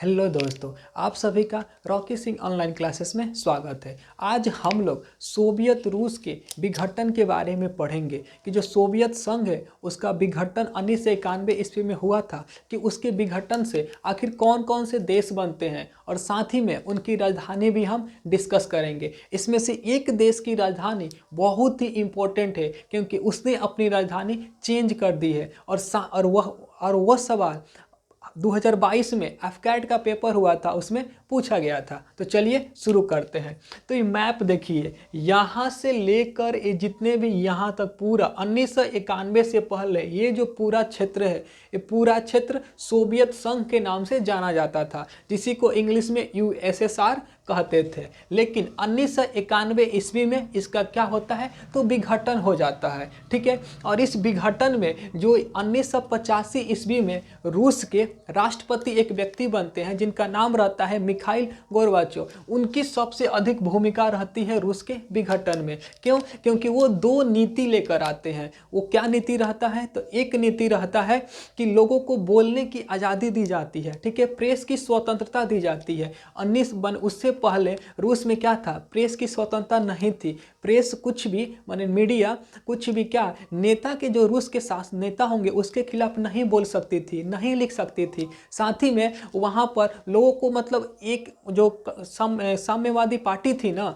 Hello दोस्तों, आप सभी का रॉकी सिंह ऑनलाइन क्लासेस में स्वागत है। आज हम लोग सोवियत रूस के विघटन के बारे में पढ़ेंगे कि जो सोवियत संघ है उसका विघटन 1991 ईस्वी में हुआ था कि उसके विघटन से आखिर कौन कौन से देश बनते हैं और साथ ही में उनकी राजधानी भी हम डिस्कस करेंगे। इसमें से एक देश की राजधानी बहुत ही इम्पोर्टेंट है क्योंकि उसने अपनी राजधानी चेंज कर दी है और वह सवाल 2022 में एफकैट का पेपर हुआ था, उसमें पूछा गया था। तो चलिए शुरू करते हैं। तो ये मैप देखिए, यहाँ से लेकर ये जितने भी यहाँ तक पूरा 1991 से पहले ये जो पूरा क्षेत्र है, ये पूरा क्षेत्र सोवियत संघ के नाम से जाना जाता था, जिसी को इंग्लिश में यूएसएसआर कहते थे। लेकिन 1991 ईस्वी में इसका क्या होता है, तो विघटन हो जाता है। ठीक है, और इस विघटन में जो 1985 ईस्वी में रूस के राष्ट्रपति एक व्यक्ति बनते हैं जिनका नाम रहता है मिखाइल गोर्बाचोव। उनकी सबसे अधिक भूमिका रहती है रूस के विघटन में। क्यों? क्योंकि वो दो नीति लेकर आते हैं। वो क्या नीति रहता है, तो एक नीति रहता है कि लोगों को बोलने की आज़ादी दी जाती है। ठीक है, प्रेस की स्वतंत्रता दी जाती है। उससे पहले रूस में क्या था, प्रेस की स्वतंत्रता नहीं थी। प्रेस कुछ भी माने मीडिया कुछ भी क्या नेता के जो रूस के शासन नेता होंगे उसके खिलाफ नहीं बोल सकती थी, नहीं लिख सकती थी। साथ ही में वहाँ पर लोगों को मतलब एक जो साम्यवादी पार्टी थी ना,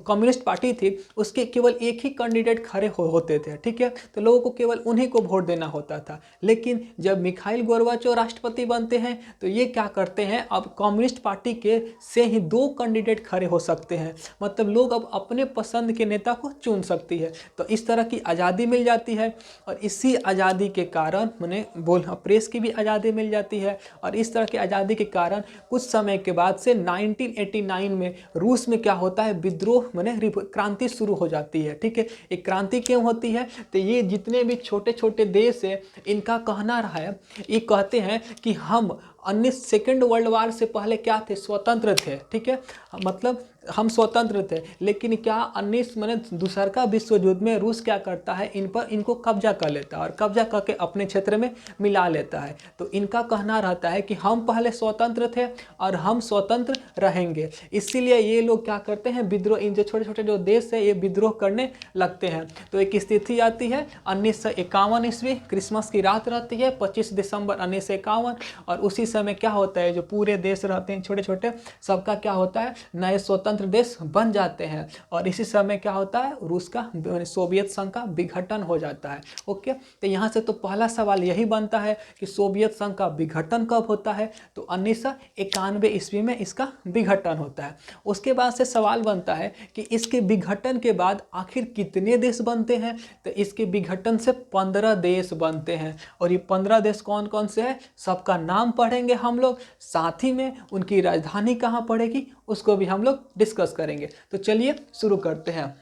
कम्युनिस्ट पार्टी थी, उसके केवल एक ही कैंडिडेट खड़े होते थे। ठीक है, तो लोगों को केवल उन्हीं को वोट देना होता था। लेकिन जब मिखाइल गोर्बाचोव राष्ट्रपति बनते हैं तो ये क्या करते हैं, अब कम्युनिस्ट पार्टी के से ही दो कैंडिडेट खड़े हो सकते हैं। मतलब लोग अब अपने पसंद के नेता को चुन सकती है। तो इस तरह की आज़ादी मिल जाती है और इसी आज़ादी के कारण मैंने प्रेस की भी आज़ादी मिल जाती है। और इस तरह की आज़ादी के कारण कुछ समय के बाद से 1989 में रूस में क्या होता है, विद्रोह माने क्रांति शुरू हो जाती है। ठीक है, एक क्रांति क्यों होती है, तो ये जितने भी छोटे छोटे देश है इनका कहना रहा है, ये कहते हैं कि हम सेकेंड वर्ल्ड वार से पहले क्या थे, स्वतंत्र थे। ठीक है, मतलब हम स्वतंत्र थे, लेकिन क्या 19 मैंने दूसरा विश्व युद्ध में रूस क्या करता है, इनको कब्जा कर लेता है और कब्जा करके अपने क्षेत्र में मिला लेता है। तो इनका कहना रहता है कि हम पहले स्वतंत्र थे और हम स्वतंत्र रहेंगे। इसीलिए ये लोग क्या करते हैं, विद्रोह, इन जो छोटे छोटे जो देश है ये विद्रोह करने लगते हैं। तो एक स्थिति आती है 1951 ईस्वी, क्रिसमस की रात रहती है 25 दिसंबर 1951, और उसी समय क्या होता है, जो पूरे देश रहते हैं छोटे छोटे, सबका क्या होता है, नए स्वतंत्र देश बन जाते हैं। और इसी समय क्या होता है, रूस का सोवियत संघ का विघटन हो जाता है। ओके, तो यहाँ से तो पहला सवाल यही बनता है कि सोवियत संघ का विघटन कब होता है, तो 1991 ईस्वी में इसका विघटन होता है। उसके बाद से सवाल बनता है कि इसके विघटन के बाद आखिर कितने देश बनते हैं, तो इसके विघटन से 15 देश बनते हैं। और ये 15 देश कौन कौन से हैं, सबका नाम पढ़ेंगे हम लोग, साथ ही में उनकी राजधानी कहाँ पड़ेगी उसको भी हम लोग डिस्कस करेंगे। तो चलिए शुरू करते हैं।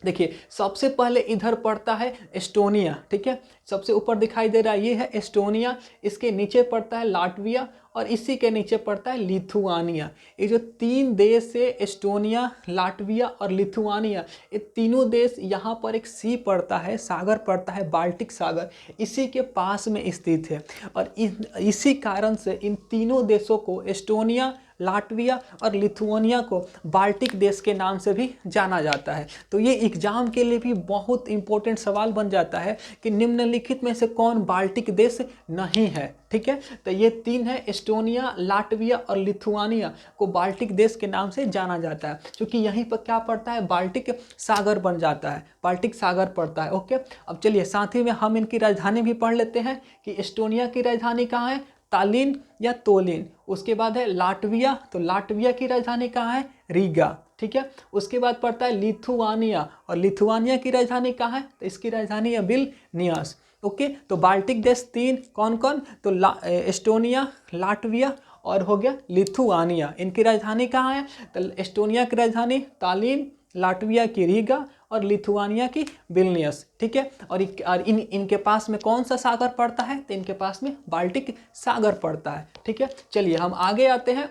देखिए, सबसे पहले इधर पड़ता है एस्टोनिया। ठीक है, सबसे ऊपर दिखाई दे रहा है ये है एस्टोनिया, इसके नीचे पड़ता है लाटविया और इसी के नीचे पड़ता है लिथुआनिया। ये जो तीन देश है, एस्टोनिया, लाटविया और लिथुआनिया, ये तीनों देश, यहाँ पर एक सी पड़ता है, सागर पड़ता है, बाल्टिक सागर, इसी के पास में स्थित है। और इसी कारण से इन तीनों देशों को, एस्टोनिया, लाटविया और लिथुआनिया को, बाल्टिक देश के नाम से भी जाना जाता है। तो ये एग्जाम के लिए भी बहुत इंपॉर्टेंट सवाल बन जाता है कि निम्नलिखित में से कौन बाल्टिक देश नहीं है। ठीक है, तो ये तीन है, एस्टोनिया, लाटविया और लिथुआनिया को बाल्टिक देश के नाम से जाना जाता है, क्योंकि यहीं पर क्या पड़ता है, बाल्टिक सागर बन जाता है, बाल्टिक सागर पड़ता है। ओके, अब चलिए साथ ही में हम इनकी राजधानी भी पढ़ लेते हैं कि एस्टोनिया की राजधानी कहाँ है, तालिन या तोलिन। उसके बाद है लाटविया, तो लाटविया की राजधानी कहाँ है, रीगा। ठीक है, उसके बाद पड़ता है लिथुआनिया, और लिथुआनिया की राजधानी कहाँ है, तो इसकी राजधानी है विल्नियस। ओके, तो बाल्टिक देश तीन कौन कौन, तो एस्टोनिया, लाटविया और हो गया लिथुआनिया। इनकी राजधानी कहाँ है, तो एस्टोनिया की राजधानी तालिन, लाटविया की रीगा और लिथुआनिया की विल्नियस। ठीक है, और इनके पास में कौन सा सागर पड़ता है, तो इनके पास में बाल्टिक सागर पड़ता है। ठीक है, चलिए हम आगे आते हैं।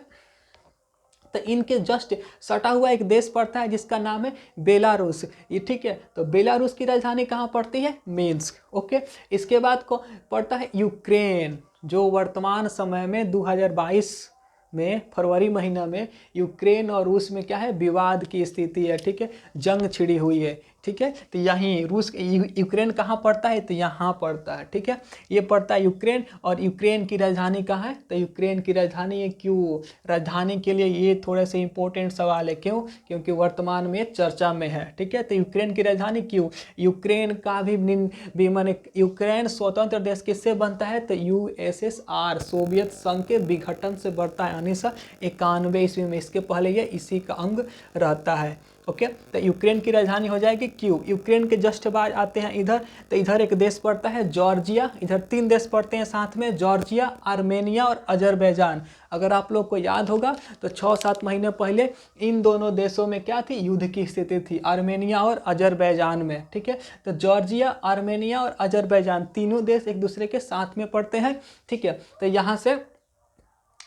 तो इनके जस्ट सटा हुआ एक देश पड़ता है जिसका नाम है बेलारूस। ये ठीक है, तो बेलारूस की राजधानी कहाँ पड़ती है, मिन्स्क। ओके, इसके बाद को पड़ता है यूक्रेन, जो वर्तमान समय में 2022 में, फरवरी महीना में यूक्रेन और रूस में क्या है, विवाद की स्थिति है, ठीक है, जंग छिड़ी हुई है, ठीक है। तो यहीं यूक्रेन कहाँ पड़ता है, तो यहाँ पड़ता है, ठीक है, ये पड़ता है यूक्रेन। और यूक्रेन की राजधानी कहाँ है, तो यूक्रेन की राजधानी है क्यों, राजधानी के लिए ये थोड़े से इंपॉर्टेंट सवाल है, क्यों, क्योंकि वर्तमान में चर्चा में है, ठीक है। तो यूक्रेन की राजधानी क्यों, यूक्रेन का भी माने यूक्रेन स्वतंत्र देश किससे बनता है, तो यूएसएसआर सोवियत संघ के विघटन से बढ़ता है 1991 ईस्वी में, इसके पहले ये इसी का अंग रहता है, ओके। तो यूक्रेन की राजधानी हो जाएगी क्यों। यूक्रेन के जस्ट बाद आते हैं इधर, तो इधर एक देश पड़ता है जॉर्जिया, इधर 3 देश पड़ते हैं साथ में, जॉर्जिया, आर्मेनिया और अजरबैजान। अगर आप लोग को याद होगा तो 6-7 महीने पहले इन दोनों देशों में क्या थी, युद्ध की स्थिति थी, आर्मेनिया और अजरबैजान में, ठीक है। तो जॉर्जिया, आर्मेनिया और अजरबैजान तीनों देश एक दूसरे के साथ में पड़ते हैं, ठीक है। तो यहाँ से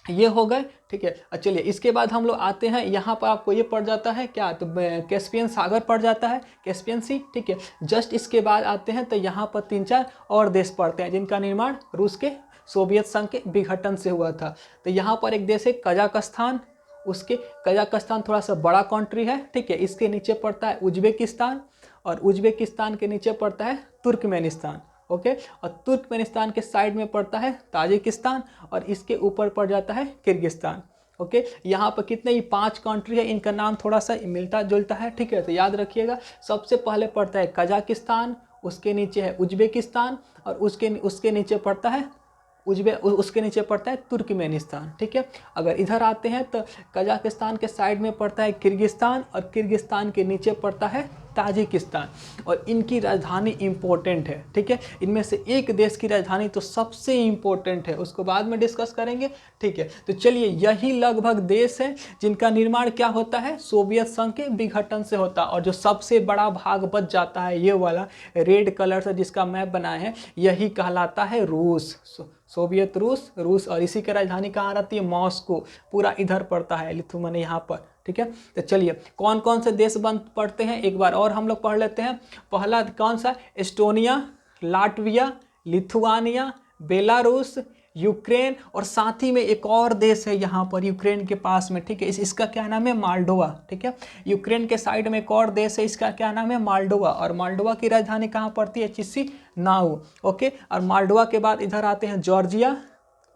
ये हो गए, ठीक है। चलिए इसके बाद हम लोग आते हैं, यहाँ पर आपको ये पड़ जाता है क्या, तो कैस्पियन सागर पड़ जाता है, कैस्पियन सी, ठीक है। जस्ट इसके बाद आते हैं तो यहाँ पर 3-4 और देश पड़ते हैं जिनका निर्माण रूस के सोवियत संघ के विघटन से हुआ था। तो यहाँ पर एक देश है कजाकिस्तान, उसके कजाकिस्तान थोड़ा सा बड़ा कंट्री है, ठीक है। इसके नीचे पड़ता है उज्बेकिस्तान, और उज्बेकिस्तान के नीचे पड़ता है तुर्कमेनिस्तान, ओके। और तुर्कमेनिस्तान के साइड में पड़ता है ताजिकिस्तान, और इसके ऊपर पड़ जाता है किर्गिस्तान, ओके। यहाँ पर कितने ही 5 कंट्री है, इनका नाम थोड़ा सा मिलता जुलता है, ठीक है। तो याद रखिएगा, सबसे पहले पड़ता है कजाकिस्तान, उसके नीचे है उज्बेकिस्तान, और उसके नीचे पड़ता है उसके नीचे पड़ता है तुर्कमेनिस्तान, ठीक है। अगर इधर आते हैं तो कजाकिस्तान के साइड में पड़ता है किर्गिस्तान, और किर्गिस्तान के नीचे पड़ता है ताजिकिस्तान, और इनकी राजधानी इम्पोर्टेंट है, ठीक है। इनमें से एक देश की राजधानी तो सबसे इम्पोर्टेंट है, उसको बाद में डिस्कस करेंगे, ठीक है। तो चलिए यही लगभग देश है जिनका निर्माण क्या होता है, सोवियत संघ के विघटन से होता है, और जो सबसे बड़ा भाग बच जाता है, ये वाला रेड कलर से जिसका मैप बनाए हैं, यही कहलाता है रूस, सोवियत रूस। और इसी की राजधानी कहाँ रहती है, मॉस्को, पूरा इधर पड़ता है, लिथुआनिया यहाँ पर, ठीक है। तो चलिए कौन कौन से देश पड़ते हैं एक बार और हम लोग पढ़ लेते हैं। पहला कौन सा, Estonia, Latvia, Lithuania, Belarus, Ukraine, और साथ ही में एक और देश है यहाँ पर यूक्रेन के पास में, ठीक है। इसका क्या नाम है, माल्डोवा, ठीक है। यूक्रेन के साइड में एक और देश है, इसका क्या नाम है, माल्डोवा, और माल्डोवा की राजधानी कहाँ पड़ती है, चिसिनाउ, ओके। और माल्डोवा के बाद इधर आते हैं जॉर्जिया,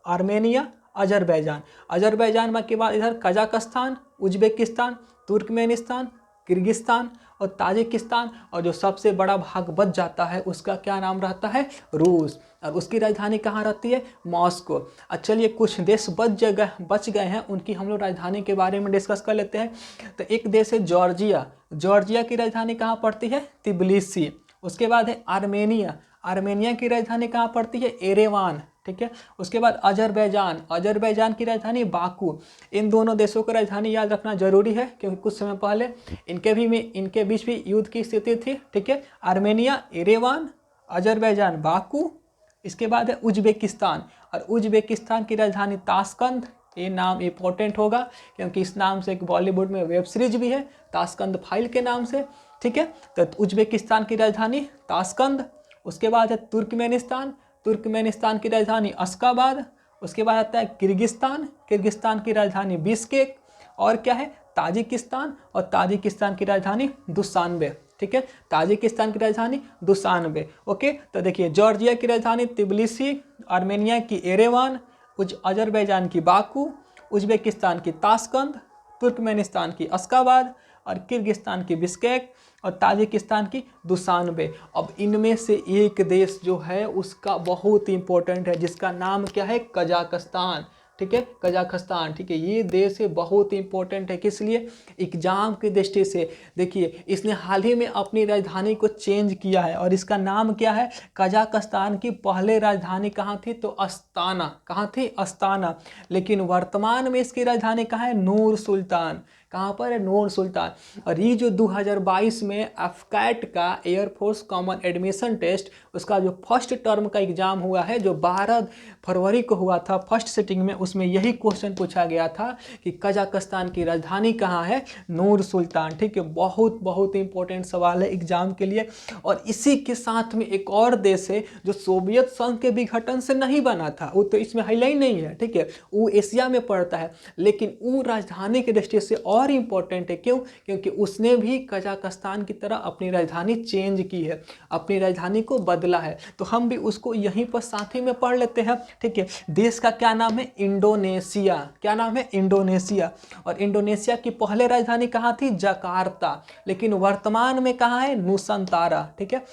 आर्मेनिया, अजरबैजान के बाद इधर कजाकिस्तान, उज्बेकिस्तान, तुर्कमेनिस्तान, किर्गिस्तान और ताजिकिस्तान, और जो सबसे बड़ा भाग बच जाता है उसका क्या नाम रहता है, रूस, और उसकी राजधानी कहाँ रहती है, मॉस्को। चलिए कुछ देश बच गए हैं, उनकी हम लोग राजधानी के बारे में डिस्कस कर लेते हैं। तो एक देश है जॉर्जिया की राजधानी कहाँ पड़ती है, तिबिलिसी। उसके बाद है आर्मेनिया की राजधानी कहाँ पड़ती है, एरेवान, ठीक है। उसके बाद अजरबैजान की राजधानी बाकू। इन दोनों देशों की राजधानी याद रखना जरूरी है, क्योंकि कुछ समय पहले इनके बीच भी युद्ध की स्थिति थी, ठीक है। Armenia Yerevan, Azerbaijan Baku. इसके बाद है उज्बेकिस्तान, और उज्बेकिस्तान की राजधानी ताशकंद। ये नाम इंपॉर्टेंट होगा क्योंकि इस नाम से एक बॉलीवुड में वेब सीरीज भी है, ताशकंद फाइल के नाम से, ठीक है। तो उज्बेकिस्तान की राजधानी ताशकंद। उसके बाद है तुर्कमेनिस्तान की राजधानी अश्गाबाद। उसके बाद आता है किर्गिस्तान की राजधानी बिश्केक। और क्या है, ताजिकिस्तान, और ताजिकिस्तान की राजधानी दुशान्बे, ठीक है। ताजिकिस्तान की राजधानी दुशान्बे, ओके। तो देखिए जॉर्जिया की राजधानी तिबिलिसी, आर्मेनिया की एरेवान, अजरबैजान की बाकू, उज्बेकिस्तान की ताशकंद, तुर्कमेनिस्तान की अश्गाबाद, और किर्गिस्तान की बिश्केक, और ताजिकिस्तान की दुशान्बे। अब इनमें से एक देश जो है उसका बहुत इंपॉर्टेंट है, जिसका नाम क्या है, कजाकिस्तान, ठीक है, कजाकिस्तान, ठीक है। ये देश है बहुत इंपॉर्टेंट है, किस लिए, एग्जाम की दृष्टि से। देखिए इसने हाल ही में अपनी राजधानी को चेंज किया है, और इसका नाम क्या है, कजाकिस्तान की पहले राजधानी कहाँ थी, तो अस्ताना, कहाँ थी, अस्ताना। लेकिन वर्तमान में इसकी राजधानी कहाँ है, नूर सुल्तान। कहाँ पर है, नूर सुल्तान। और ये जो 2022 में एफकैट का एयरफोर्स कॉमन एडमिशन टेस्ट उसका जो फर्स्ट टर्म का एग्जाम हुआ है जो 12 फरवरी को हुआ था फर्स्ट सिटिंग में, उसमें यही क्वेश्चन पूछा गया था कि कजाकिस्तान की राजधानी कहाँ है, नूर सुल्तान। ठीक है, बहुत बहुत इंपॉर्टेंट सवाल है एग्जाम के लिए। और इसी के साथ में एक और देश है जो सोवियत संघ के विघटन से नहीं बना था, वो तो इसमें हाईलाइट नहीं है। ठीक है, वो एशिया में पड़ता है, लेकिन वो राजधानी की दृष्टि से और इम्पोर्टेंट है। क्यों? क्योंकि उसने भी कजाकिस्तान की तरह अपनी राजधानी चेंज की है, अपनी राजधानी को बदला है। तो हम भी उसको यहीं पर साथ ही में पढ़ लेते हैं। ठीक है, देश का क्या नाम है, इंडोनेशिया। क्या नाम है, इंडोनेशिया। और इंडोनेशिया की पहले राजधानी कहाँ थी, जकार्ता, लेकिन वर्तमान में कहाँ है, नुसंतारा। ठीक है,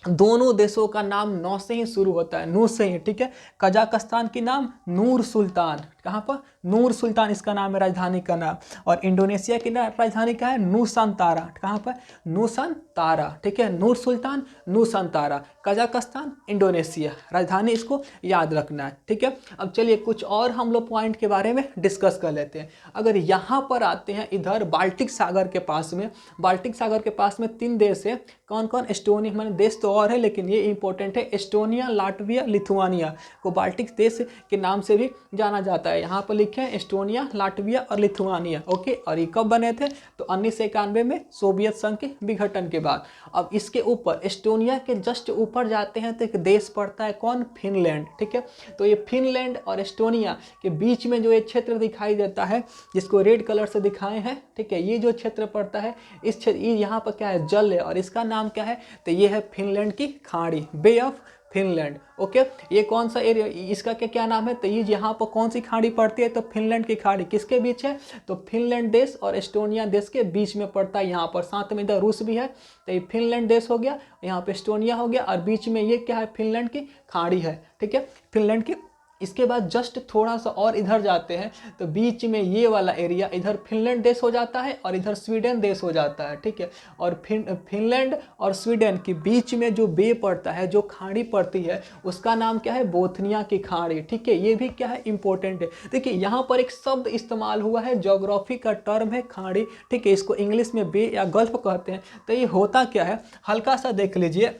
दोनों देशों का नाम नौ से ही शुरू होता है, नू से ही। ठीक है, कजाकिस्तान की नाम नूर सुल्तान, कहाँ पर, नूर सुल्तान इसका नाम है राजधानी का नाम। और इंडोनेशिया की राजधानी क्या है, नूसंतारा। कहाँ पर, नूसंतारा। ठीक है, नूर सुल्तान, नूसंतारा, कजाकिस्तान, इंडोनेशिया, राजधानी इसको याद रखना है। ठीक है, अब चलिए कुछ और हम लोग पॉइंट के बारे में डिस्कस कर लेते हैं। अगर यहाँ पर आते हैं इधर बाल्टिक सागर के पास में, बाल्टिक सागर के पास में 3 देश है। कौन कौन, एस्टोनिया, मैंने देश तो और है लेकिन ये इंपॉर्टेंट है, एस्टोनिया, लाटविया, लिथुआनिया को बाल्टिक देश के नाम से भी जाना जाता है। यहाँ पर लिखे हैं एस्टोनिया, लाटविया और लिथुआनिया। ओके, और ये कब बने थे, तो 1991 में सोवियत संघ के विघटन के बाद। अब इसके ऊपर एस्टोनिया के जस्ट ऊपर जाते हैं तो एक देश पड़ता है, कौन, फिनलैंड। ठीक है, तो ये फिनलैंड और एस्टोनिया के बीच में जो ये क्षेत्र दिखाई देता है जिसको रेड कलर से दिखाए हैं, ठीक है, ये जो क्षेत्र पड़ता है, इस क्षेत्र, यहाँ पर क्या है, जल है, और इसका नाम क्या है, तो ये है फिनलैंड की खाड़ी, बे ऑफ फिनलैंड। ओके, ये कौन सा एरिया, इसका क्या नाम है, तो ये यहाँ पर कौन सी खाड़ी पड़ती है, तो फिनलैंड की खाड़ी किसके बीच है, तो फिनलैंड देश और एस्टोनिया देश के बीच में पड़ता है। यहाँ पर साथ में इधर रूस भी है, तो ये फिनलैंड देश हो गया, यहाँ पे एस्टोनिया हो गया, और बीच में ये क्या है, फिनलैंड की खाड़ी है। ठीक है, फिनलैंड की। इसके बाद जस्ट थोड़ा सा और इधर जाते हैं तो बीच में ये वाला एरिया, इधर फिनलैंड देश हो जाता है और इधर स्वीडन देश हो जाता है। ठीक है, और फिनलैंड और स्वीडन के बीच में जो बे पड़ता है, जो खाड़ी पड़ती है, उसका नाम क्या है, बोथनिया की खाड़ी। ठीक है, ये भी क्या है, इंपॉर्टेंट है। देखिए यहाँ पर एक शब्द इस्तेमाल हुआ है, ज्योग्राफी का टर्म है खाड़ी। ठीक है, इसको इंग्लिश में बे या गल्फ कहते हैं। तो ये होता क्या है, हल्का सा देख लीजिए।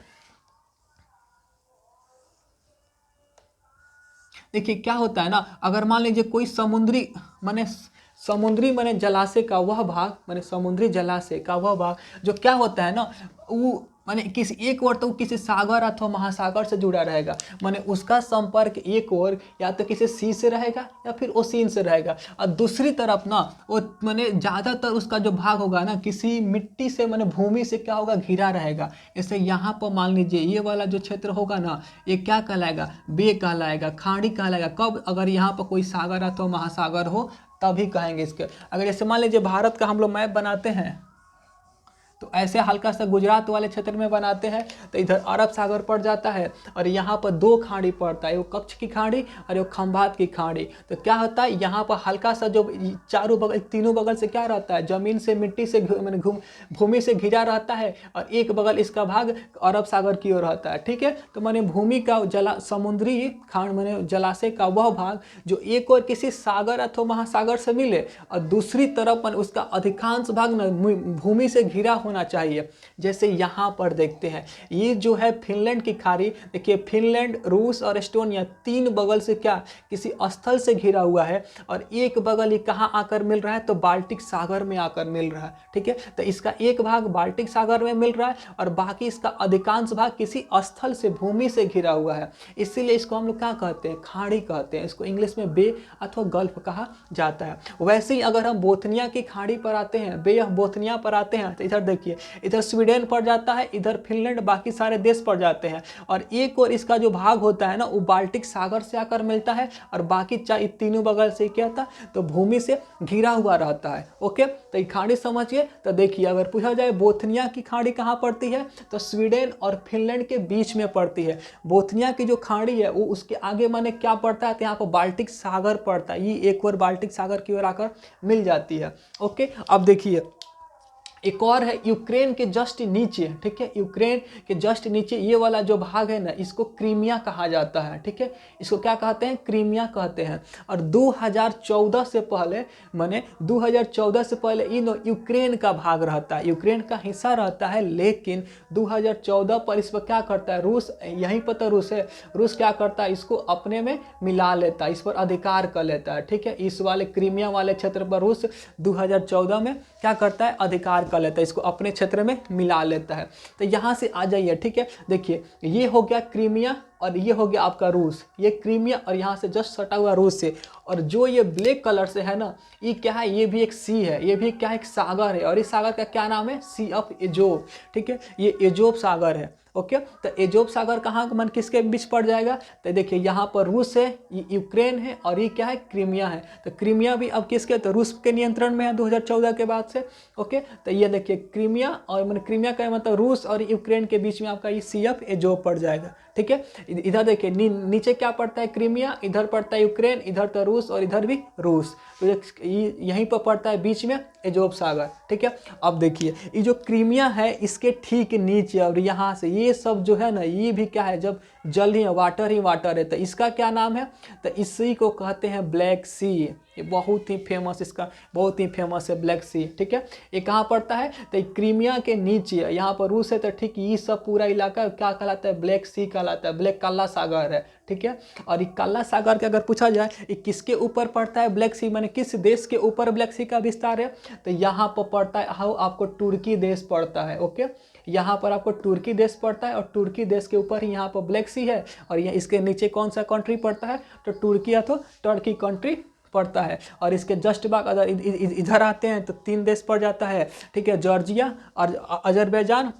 देखिए क्या होता है ना, अगर मान लीजिए कोई समुद्री माने जलाशय का वह भाग, माने समुद्री जलाशय का वह भाग जो क्या होता है ना, वो माने किसी एक ओर तो किसी सागर अथवा महासागर से जुड़ा रहेगा, माने उसका संपर्क एक ओर या तो किसी सी से रहेगा या फिर ओशियन से रहेगा, और दूसरी तरफ ना वो माने ज़्यादातर उसका जो भाग होगा ना किसी मिट्टी से, माने भूमि से क्या होगा, घिरा रहेगा। जैसे यहाँ पर मान लीजिए ये वाला जो क्षेत्र होगा ना, ये क्या कहलाएगा, बे कहलाएगा, खाड़ी कहलाएगा। कब, अगर यहाँ पर कोई सागर अथवा महासागर हो तभी कहेंगे इसके। अगर जैसे मान लीजिए भारत का हम लोग मैप बनाते हैं तो ऐसे हल्का सा गुजरात वाले क्षेत्र में बनाते हैं तो इधर अरब सागर पड़ जाता है, और यहाँ पर 2 खाड़ी पड़ता है, वो कच्छ की खाड़ी और वो खंभात की खाड़ी। तो क्या होता है, यहाँ पर हल्का सा जो चारों बगल, तीनों बगल से क्या रहता है, जमीन से, मिट्टी से, मैंने भूमि से घिरा रहता है, और एक बगल इसका भाग अरब सागर की ओर रहता है। ठीक है, तो मैंने भूमि का समुद्री खाड़, मैंने जलाशय का वह भाग जो एक और किसी सागर अथवा महासागर से मिले, और दूसरी तरफ उसका अधिकांश भाग भूमि से घिरा होना चाहिए। जैसे यहाँ पर देखते हैं, ये जो है फिनलैंड की खाड़ी, देखिए फिनलैंड, रूस और एस्टोनिया 3 बगल से क्या, किसी स्थल से घिरा हुआ है, और एक बगल ये कहाँ आकर मिल रहा है, तो बाल्टिक सागर में आकर मिल रहा है। ठीक है, तो इसका एक भाग बाल्टिक सागर में मिल रहा है और बाकी इसका अधिकांश भाग किसी स्थल से, भूमि से घिरा हुआ है, इसीलिए इसको हम लोग क्या कहते हैं, खाड़ी कहते हैं। इसको इंग्लिश में बे अथवा गल्फ कहा जाता है। वैसे ही अगर हम बोथनिया की खाड़ी पर आते हैं, बे ऑफ बोथनिया पर आते हैं, तो इधर देखिए, इधर स्वीडन पड़ जाता है, इधर फिनलैंड, बाकी सारे देश पड़ जाते हैं, और एक और इसका जो भाग होता है ना वो बाल्टिक सागर से आकर मिलता है, और बाकी तीनों बगल से क्या होता है, तो भूमि से घिरा हुआ रहता है। ओके, तो ये खाड़ी समझिए। तो देखिए अगर पूछा जाए बोथनिया की खाड़ी कहाँ पड़ती है, तो स्वीडन और फिनलैंड के बीच में पड़ती है। बोथनिया की जो खाड़ी है वो उसके आगे माने क्या पड़ता है, तो यहाँ पर बाल्टिक सागर पड़ता है, ये एक और बाल्टिक सागर की ओर आकर मिल जाती है। ओके, अब देखिए एक और है यूक्रेन के जस्ट नीचे, ठीक है, यूक्रेन के जस्ट नीचे ये वाला जो भाग है ना, इसको क्रीमिया कहा जाता है, ठीक है, इसको क्या कहते हैं, क्रीमिया कहते हैं। और 2014 से पहले, माने 2014 से पहले इन यूक्रेन का भाग रहता है, यूक्रेन का हिस्सा रहता है, लेकिन 2014 पर इस पर क्या करता है रूस, यहीं पर तो रूस है, रूस क्या करता है, इसको अपने में मिला लेता है, इस पर अधिकार कर लेता है, ठीक है, इस वाले क्रीमिया वाले क्षेत्र पर रूस 2014 में क्या करता है, अधिकार कर लेता है, इसको अपने क्षेत्र में मिला लेता है। तो यहाँ से आ जाइए, ठीक है, देखिए ये हो गया क्रीमिया और ये हो गया आपका रूस, ये क्रीमिया और यहाँ से जस्ट सटा हुआ रूस से। और जो ये ब्लैक कलर से है ना, ये क्या है, ये भी एक सी है, ये भी क्या है, एक सागर है, और इस सागर का क्या नाम है, सी ऑफ एजोव, ठीक है, ये एजोव सागर है। ओके, तो एजोव सागर कहाँ मन किसके बीच पड़ जाएगा, तो देखिए यहाँ पर रूस है, ये यूक्रेन है, और ये क्या है, क्रीमिया है। तो क्रीमिया भी अब किसके, तो रूस के नियंत्रण में है 2014 के बाद से। ओके, तो ये देखिए क्रीमिया, और मैंने क्रीमिया का मतलब रूस और यूक्रेन के बीच में आपका ये सी ऑफ एजोव पड़ जाएगा, ठीक है। इधर देखिए नीचे क्या पड़ता है, क्रीमिया, इधर पड़ता है यूक्रेन, इधर तो रूस और इधर भी रूस, तो यहीं पर पड़ता है बीच में एजोव सागर, ठीक है। अब देखिए ये जो क्रीमिया है इसके ठीक नीचे, और यहाँ से ये सब जो है ना, ये भी क्या है, जब जल ही वाटर है, तो इसका क्या नाम है, तो इसी को कहते हैं ब्लैक सी। ये बहुत ही फेमस, इसका बहुत ही फेमस है ब्लैक सी, ठीक है। ये कहाँ पड़ता है, तो क्रीमिया के नीचे, यहाँ पर रूस है, तो ठीक ये सब पूरा इलाका क्या कहलाता है, ब्लैक सी कहलाता है, ब्लैक काला सागर है, ठीक है। और ये काला सागर के अगर पूछा जाए ये किसके ऊपर पड़ता है ब्लैक सी, माने किस देश के ऊपर ब्लैक सी का विस्तार है, तो यहाँ पर पड़ता है, हाँ आपको तुर्की देश पड़ता है। ओके, यहाँ पर आपको तुर्की देश पड़ता है, और तुर्की देश के ऊपर ही यहाँ पर ब्लैक सी है, और यहाँ इसके नीचे कौन सा कंट्री पड़ता है, तो तुर्की अथवा टर्की कंट्री पड़ता है। और इसके जस्ट बाद अगर इधर आते हैं तो 3 देश पड़ जाता है, ठीक है, जॉर्जिया और अजरबैजान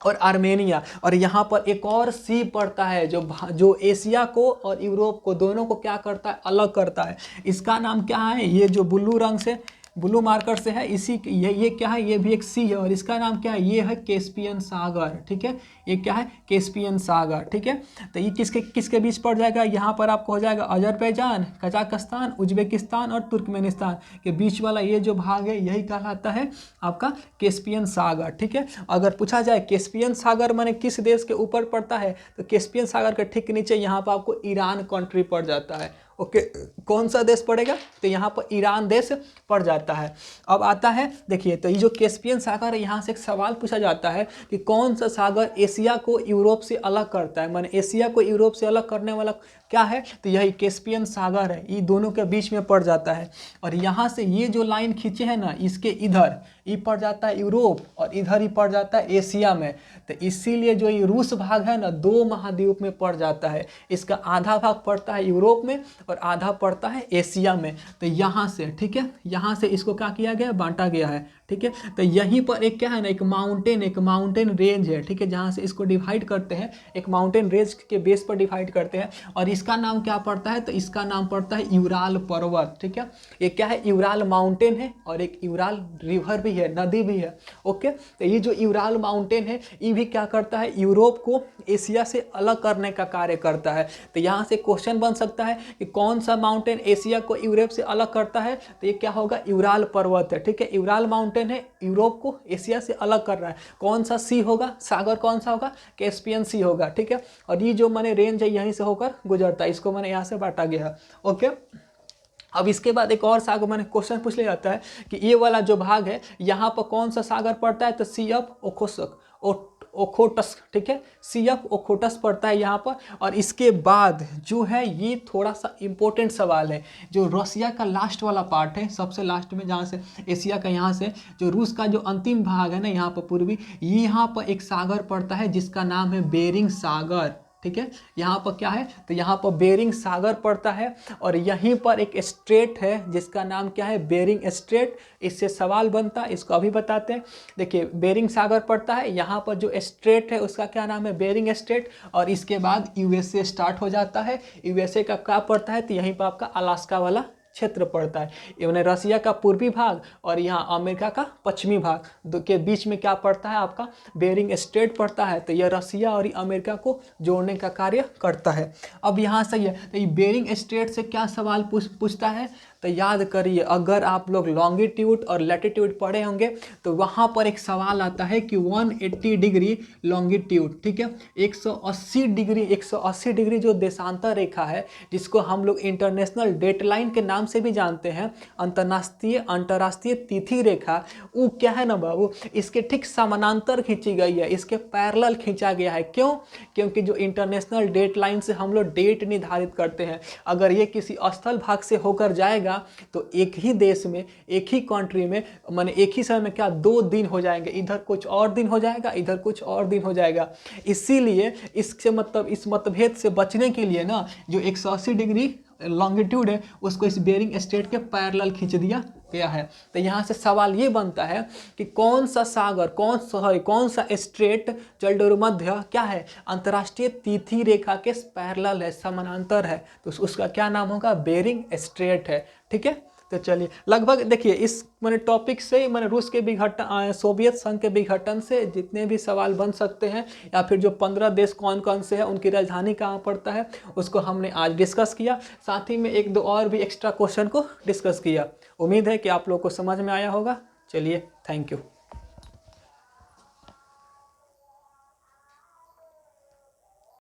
और आर्मेनिया। और यहाँ पर एक और सी पड़ता है जो एशिया को और यूरोप को दोनों को क्या करता है, अलग करता है। इसका नाम क्या है, ये जो ब्लू रंग से, ब्लू मार्कर से है, इसी ये क्या है, ये भी एक सी है, और इसका नाम क्या है, ये है कैस्पियन सागर, ठीक है, ये क्या है, कैस्पियन सागर, ठीक है। तो ये किसके बीच पड़ जाएगा, यहाँ पर आपको हो जाएगा अजरबैजान, कजाकिस्तान, उज्बेकिस्तान और तुर्कमेनिस्तान के बीच वाला ये जो भाग है यही कहलाता है आपका कैस्पियन सागर, ठीक है। अगर पूछा जाए कैस्पियन सागर माने किस देश के ऊपर पड़ता है, तो कैस्पियन सागर के ठीक नीचे यहाँ पर आपको ईरान कंट्री पड़ जाता है। ओके, कौन सा देश पड़ेगा, तो यहाँ पर ईरान देश पड़ जाता है। अब आता है, देखिए तो ये जो कैस्पियन सागर है, यहाँ से एक सवाल पूछा जाता है कि कौन सा सागर एशिया को यूरोप से अलग करता है, माने एशिया को यूरोप से अलग करने वाला क्या है, तो यही कैस्पियन सागर है, ये दोनों के बीच में पड़ जाता है। और यहाँ से ये जो लाइन खींचे हैं ना, इसके इधर ये पड़ जाता है यूरोप, और इधर ही पड़ जाता है एशिया में। तो इसीलिए जो ये रूस भाग है ना, 2 महाद्वीप में पड़ जाता है, इसका आधा भाग पड़ता है यूरोप में और आधा पड़ता है एशिया में। तो यहाँ से, ठीक है, यहाँ से इसको क्या किया गया, बांटा गया है, ठीक है। तो यहीं पर एक क्या है ना, एक माउंटेन रेंज है, ठीक है, जहाँ से इसको डिवाइड करते हैं, एक माउंटेन रेंज के बेस पर डिवाइड करते हैं, और इसका नाम क्या पड़ता है, तो इसका नाम पड़ता है यूराल पर्वत, ठीक है। ये क्या है, यूराल माउंटेन है, और एक यूराल रिवर भी है, नदी भी है। ओके, तो ये जो यूराल माउंटेन है ये भी क्या करता है, यूरोप को एशिया से अलग करने का कार्य करता है। तो यहाँ से क्वेश्चन बन सकता है कि कौन सा माउंटेन एशिया को यूरोप से अलग करता है, तो ये क्या होगा, यूराल पर्वत है, ठीक है। यूराल माउंटेन है, यूरोप को एशिया से अलग कर रहा है। कौन सा सी होगा, सागर कौन सा होगा, कैस्पियन सी होगा, ठीक है। और ये जो मैंने रेंज है यहीं से होकर गुजरता है, इसको मैंने यहाँ से बांटा गया है। ओके, अब इसके बाद एक और सागर मैंने क्वेश्चन पूछ लिया जाता है कि ये वाला जो भाग है यहाँ पर कौन सा सागर पड़ता है, तो सी ऑफ ओखोटस, ठीक है, सी ऑफ ओखोटस पड़ता है यहाँ पर। और इसके बाद जो है ये थोड़ा सा इम्पोर्टेंट सवाल है, जो रसिया का लास्ट वाला पार्ट है, सबसे लास्ट में, जहाँ से एशिया का, यहाँ से जो रूस का जो अंतिम भाग है ना, यहाँ पर पूर्वी, यहाँ पर एक सागर पड़ता है जिसका नाम है बेरिंग सागर, ठीक है। यहाँ पर क्या है, तो यहाँ पर बेरिंग सागर पड़ता है, और यहीं पर एक स्ट्रेट है जिसका नाम क्या है, बेरिंग स्ट्रेट। इससे सवाल बनता है, इसको अभी बताते हैं। देखिए बेरिंग सागर पड़ता है, यहाँ पर जो स्ट्रेट है उसका क्या नाम है, बेरिंग स्ट्रेट। और इसके बाद यूएसए स्टार्ट हो जाता है। यूएसए का क्या पड़ता है, तो यहीं पर आपका अलास्का वाला क्षेत्र पड़ता है, यानी रसिया का पूर्वी भाग और यहाँ अमेरिका का पश्चिमी भाग के बीच में क्या पड़ता है, आपका बेरिंग स्ट्रेट पड़ता है। तो यह रसिया और अमेरिका को जोड़ने का कार्य करता है। अब यहाँ से तो ये बेरिंग स्ट्रेट से क्या सवाल पूछता है, तो याद करिए, अगर आप लोग लॉन्गिट्यूड और लैटिट्यूड पढ़े होंगे तो वहाँ पर एक सवाल आता है कि 180 डिग्री लॉन्गिट्यूड, ठीक है, 180 डिग्री जो देशांतर रेखा है, जिसको हम लोग इंटरनेशनल डेटलाइन के नाम से भी जानते हैं, अंतर्राष्ट्रीय तिथि रेखा, वो क्या है ना बाबू, इसके ठीक समानांतर खींची गई है, इसके पैरेलल खींचा गया है। क्यों? क्योंकि जो इंटरनेशनल डेटलाइन से हम लोग डेट निर्धारित करते हैं, अगर ये किसी स्थल भाग से होकर जाएगा तो एक ही देश में, एक ही कंट्री में, माने एक ही समय में क्या 2 दिन हो जाएंगे, इधर कुछ और दिन हो जाएगा, इधर कुछ और दिन हो जाएगा। इसीलिए इससे मतलब इस मतभेद से बचने के लिए ना, जो 180 डिग्री लॉन्गिट्यूड है उसको इस बेरिंग स्ट्रेट के पैरेलल खींच दिया गया है। तो यहाँ से सवाल ये बनता है कि कौन सा सागर, कौन सा स्ट्रेट जलडोरमध्य क्या है, अंतर्राष्ट्रीय तिथि रेखा के पैरेलल है, समानांतर है, तो उसका क्या नाम होगा, बेरिंग स्ट्रेट है। ठीक है, तो चलिए लगभग देखिए इस मैंने टॉपिक से मैंने रूस के विघटन, सोवियत संघ के विघटन से जितने भी सवाल बन सकते हैं, या फिर जो 15 देश कौन कौन से हैं, उनकी राजधानी कहाँ पड़ता है, उसको हमने आज डिस्कस किया। साथ ही में 1-2 और भी एक्स्ट्रा क्वेश्चन को डिस्कस किया। उम्मीद है कि आप लोग को समझ में आया होगा। चलिए, थैंक यू।